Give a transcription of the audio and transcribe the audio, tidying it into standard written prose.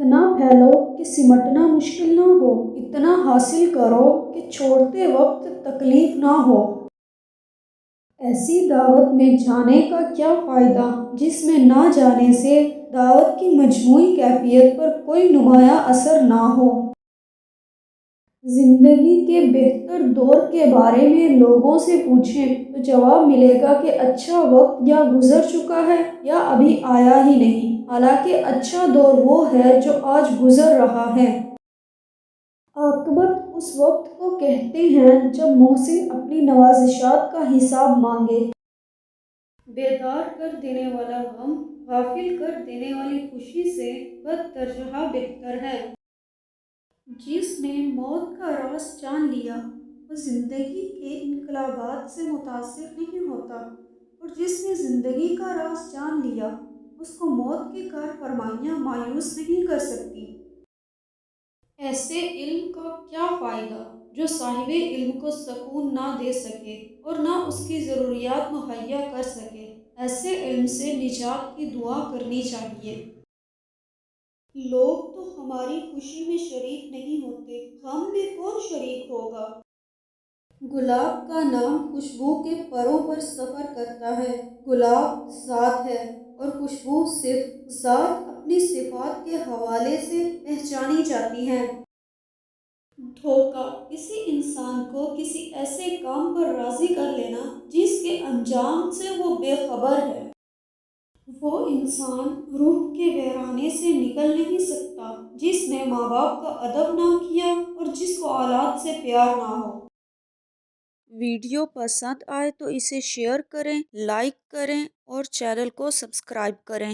اتنا پھیلو کہ سمٹنا مشکل نہ ہو، اتنا حاصل کرو کہ چھوڑتے وقت تکلیف نہ ہو۔ ایسی دعوت میں جانے کا کیا فائدہ جس میں نہ جانے سے دعوت کی مجموعی کیفیت پر کوئی نمایاں اثر نہ ہو۔ زندگی کے بہتر دور کے بارے میں لوگوں سے پوچھیں تو جواب ملے گا کہ اچھا وقت یا گزر چکا ہے یا ابھی آیا ہی نہیں، حالانکہ اچھا دور وہ ہے جو آج گزر رہا ہے۔ عاقبت اس وقت کو کہتے ہیں جب محسن اپنی نوازشات کا حساب مانگے۔ بیدار کر دینے والا غم غافل کر دینے والی خوشی سے بدترجہ بہتر ہے۔ جس نے موت کا راز جان لیا وہ زندگی کے انقلابات سے متاثر نہیں ہوتا، اور جس نے زندگی کا راز جان لیا اس کو موت کی کار فرمائیاں مایوس نہیں کر سکتی۔ ایسے علم کا کیا فائدہ جو صاحب علم کو سکون نہ دے سکے اور نہ اس کی ضروریات مہیا کر سکے۔ ایسے علم سے نجات کی دعا کرنی چاہیے۔ لوگ تو ہماری خوشی میں شریک نہیں ہوتے، غم میں کون شریک ہوگا؟ گلاب کا نام خوشبو کے پروں پر سفر کرتا ہے۔ گلاب ذات ہے اور خوشبو صفت۔ ذات اپنی صفات کے حوالے سے پہچانی جاتی ہے۔ دھوکہ کسی انسان کو کسی ایسے کام پر راضی کر لینا جس کے انجام سے وہ بے خبر ہے۔ وہ انسان روح کے ویرانے سے نکل نہیں سکتا جس نے ماں باپ کا ادب نہ کیا اور جس کو اولاد سے پیار نہ ہو۔ ویڈیو پسند آئے تو اسے شیئر کریں، لائک کریں اور چینل کو سبسکرائب کریں۔